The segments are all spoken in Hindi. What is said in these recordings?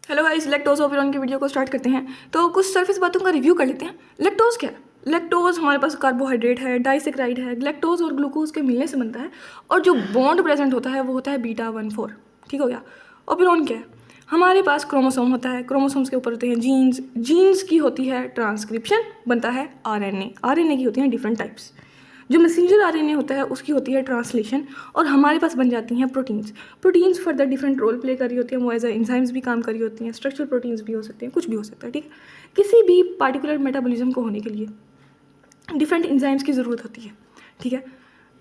हेलो गाइस, लैक्टोज ओपेरॉन की वीडियो को स्टार्ट करते हैं। तो कुछ सरफेस बातों का रिव्यू कर लेते हैं। लैक्टोज क्या है? लैक्टोज हमारे पास कार्बोहाइड्रेट है, डाइसेक्राइड है, ग्लैक्टोज और ग्लूकोज के मिलने से बनता है और जो बॉन्ड प्रेजेंट होता है वो होता है बीटा 1,4। ठीक हो गया। ओपेरॉन क्या है? हमारे पास क्रोमोसोम होता है, क्रोमोसोम्स के ऊपर होते हैं जीन्स, जीन्स की होती है ट्रांसक्रिप्शन, बनता है आरएनए, आरएनए की होती हैं डिफरेंट टाइप्स। जो मैसेंजर आरएनए होता है उसकी होती है ट्रांसलेशन और हमारे पास बन जाती हैं proteins. Proteins further different role play कर रही होती हैं, वो एज ए एंजाइम्स भी काम कर रही होती हैं, स्ट्रक्चरल प्रोटीन्स भी हो सकते हैं, कुछ भी हो सकता है। ठीक है, किसी भी पार्टिकुलर मेटाबॉलिज्म को होने के लिए डिफरेंट एंजाइम्स की ज़रूरत होती है। ठीक है,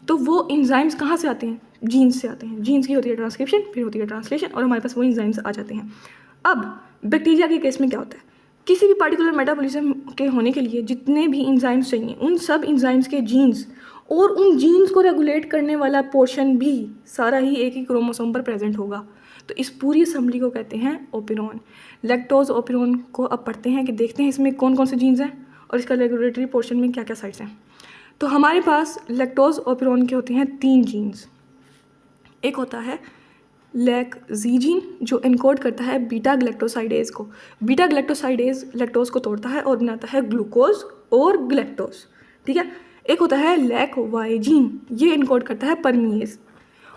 तो वो एंजाइम्स कहाँ से आते हैं? जीन्स से आते हैं। जीन्स की होती है ट्रांसक्रिप्शन, फिर होती है ट्रांसलेशन और हमारे पास वो एंजाइम्स आ जाते हैं। अब बैक्टीरिया के केस में क्या होता है? किसी भी पार्टिकुलर मेटाबॉलिज्म के होने के लिए जितने भी एंजाइम्स चाहिए, उन सब एंजाइम्स के जीन्स और उन जीन्स को रेगुलेट करने वाला पोर्शन भी सारा ही एक ही क्रोमोसोम पर प्रेजेंट होगा। तो इस पूरी असेंबली को कहते हैं ओपेरॉन। लैक्टोज ओपेरॉन को अब पढ़ते हैं कि देखते हैं इसमें कौन कौन से जीन्स हैं और इसका रेगुलेटरी पोर्शन में क्या क्या साइट्स हैं। तो हमारे पास लैक्टोज ओपेरॉन के होते हैं 3 जीन्स। एक होता है लैक जी जीन जो इनकोड करता है बीटा ग्लैक्टोसाइडेज को। बीटा ग्लैक्टोसाइडेज लैक्टोज को तोड़ता है और बनाता है ग्लूकोज और ग्लैक्टोज। ठीक है, एक होता है लैक वाई जीन, ये इनकोड करता है परमीएज।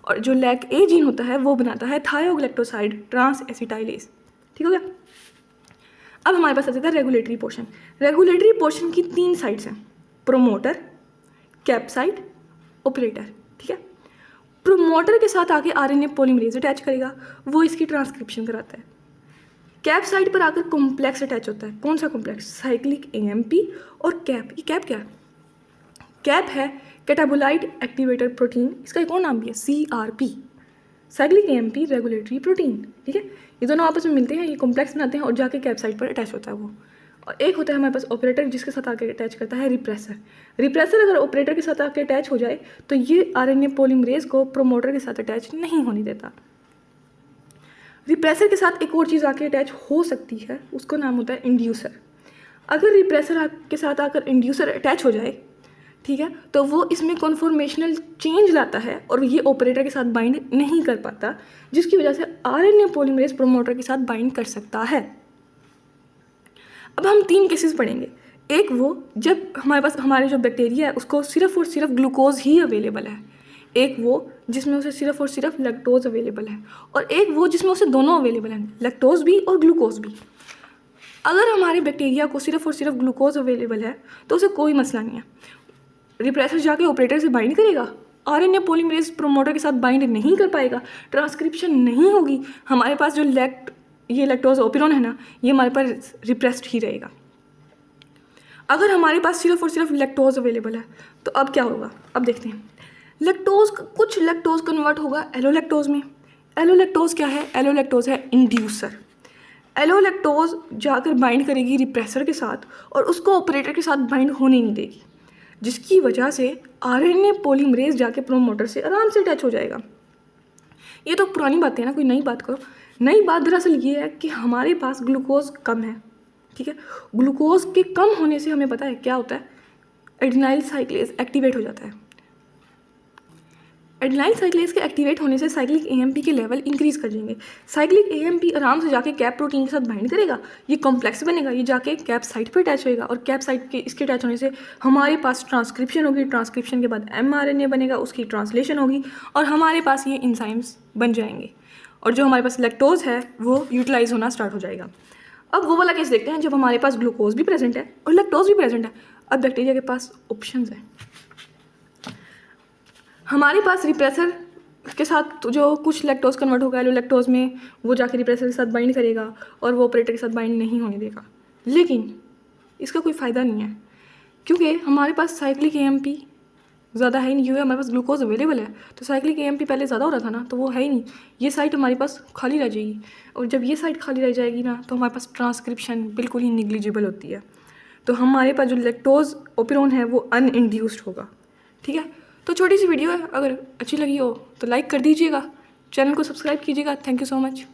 और जो लैक ए जीन होता है वो बनाता है थायोग्लैक्टोसाइड ट्रांस एसिटाइलेज। ठीक हो गया। अब हमारे पास आ जाता है रेगुलेटरी पोर्शन। रेगुलेटरी पोर्शन की 3 साइड्स हैं, प्रोमोटर, कैप्साइड, ऑपरेटर। ठीक है, प्रोमोटर के साथ आके आरएनए पॉलीमरेज अटैच करेगा, वो इसकी ट्रांसक्रिप्शन कराता है। कैप साइड पर आकर कॉम्प्लेक्स अटैच होता है। कौन सा कॉम्प्लेक्स? साइक्लिक एएमपी और कैप। ये कैप क्या है? कैप है कैटाबोलाइट एक्टिवेटर प्रोटीन, इसका एक और नाम भी है CRP, cyclic AMP regulatory protein. ठीक है, ये दोनों आपस में मिलते हैं, ये कॉम्प्लेक्स बनाते हैं और जाके कैप साइड पर अटैच होता है वो। और एक होता है हमारे पास ऑपरेटर जिसके साथ आके अटैच करता है रिप्रेसर। रिप्रेसर अगर ऑपरेटर के साथ आके अटैच हो जाए तो ये आरएनए पॉलीमरेज को प्रोमोटर के साथ अटैच नहीं होने देता। रिप्रेसर के साथ एक और चीज़ आके अटैच हो सकती है, उसका नाम होता है इंड्यूसर। अगर रिप्रेसर के साथ आकर इंड्यूसर अटैच हो जाए, ठीक है, तो वो इसमें कॉन्फॉर्मेशनल चेंज लाता है और ये ऑपरेटर के साथ बाइंड नहीं कर पाता, जिसकी वजह से आरएनए पॉलीमरेज प्रोमोटर के साथ बाइंड कर सकता है। अब हम 3 केसेस पढ़ेंगे। एक वो जब हमारे पास हमारे जो बैक्टीरिया है उसको सिर्फ और सिर्फ ग्लूकोज ही अवेलेबल है, एक वो जिसमें उसे सिर्फ और सिर्फ लैक्टोज अवेलेबल है, और एक वो जिसमें उसे दोनों अवेलेबल हैं, लैक्टोज भी और ग्लूकोज भी। अगर हमारे बैक्टीरिया को सिर्फ और सिर्फ ग्लूकोज अवेलेबल है तो उसे कोई मसला नहीं है, रिप्रेसर जाके ऑपरेटर से बाइंड करेगा, आरएनए पॉलीमरेज प्रोमोटर के साथ बाइंड नहीं कर पाएगा, ट्रांसक्रिप्शन नहीं होगी, हमारे पास जो ये लैक्टोज ओपेरॉन है ना, ये हमारे पास रिप्रेस्ड ही रहेगा। अगर हमारे पास सिर्फ और सिर्फ लैक्टोज अवेलेबल है तो अब क्या होगा? अब देखते हैं। कुछ लैक्टोज कन्वर्ट होगा एलोलैक्टोज में। एलोलैक्टोज क्या है? एलोलैक्टोज है इंड्यूसर। एलोलैक्टोज जाकर बाइंड करेगी रिप्रेसर के साथ और उसको ऑपरेटर के साथ बाइंड होने नहीं देगी, जिसकी वजह से आरएनए पॉलीमरेज जाके प्रोमोटर से आराम से अटैच हो जाएगा। ये तो पुरानी बातें हैं ना, कोई नई बात करो। नई बात दरअसल ये है कि हमारे पास ग्लूकोज कम है। ठीक है, ग्लूकोज के कम होने से हमें पता है क्या होता है, एडिनाइल साइक्लेज एक्टिवेट हो जाता है। एडिनाइल साइक्लेज के एक्टिवेट होने से साइक्लिक एएमपी के लेवल इंक्रीज कर जाएंगे। साइक्लिक एएमपी आराम से जाके कैप प्रोटीन के साथ बाइंड करेगा, ये कॉम्प्लेक्स बनेगा, ये जाके कैप साइट पर अटैच होएगा और कैप साइट के इसके अटैच होने से हमारे पास ट्रांसक्रिप्शन होगी, ट्रांसक्रिप्शन के बाद एमआरएनए बनेगा, उसकी ट्रांसलेशन होगी और हमारे पास ये एंजाइम्स बन जाएंगे और जो हमारे पास लैक्टोज है वो यूटिलाइज होना स्टार्ट हो जाएगा। अब वो वाला केस देखते हैं जब हमारे पास ग्लूकोज भी प्रेजेंट है और लैक्टोज भी प्रेजेंट है। अब बैक्टीरिया के पास ऑप्शंस हैं। हमारे पास रिप्रेसर के साथ जो कुछ लैक्टोज कन्वर्ट होगा एलोलैक्टोज में, वो जाके रिप्रेसर के साथ बाइंड करेगा और वो ऑपरेटर के साथ बाइंड नहीं होने देगा। लेकिन इसका कोई फ़ायदा नहीं है क्योंकि हमारे पास साइक्लिक एएमपी ज़्यादा है ही नहीं, क्योंकि हमारे पास ग्लूकोज अवेलेबल है। तो साइक्लिक एएमपी पहले ज़्यादा हो रहा था ना, तो वो है ही नहीं, ये साइट हमारे पास खाली रह जाएगी और जब ये साइट खाली रह जाएगी ना तो हमारे पास ट्रांसक्रिप्शन बिल्कुल ही निग्लिजिबल होती है। तो हमारे पास जो लैक्टोज ओपेरॉन है वो अनइंड्यूस्ड होगा। ठीक है, तो छोटी सी वीडियो है, अगर अच्छी लगी हो तो लाइक कर दीजिएगा, चैनल को सब्सक्राइब कीजिएगा। Thank you so much.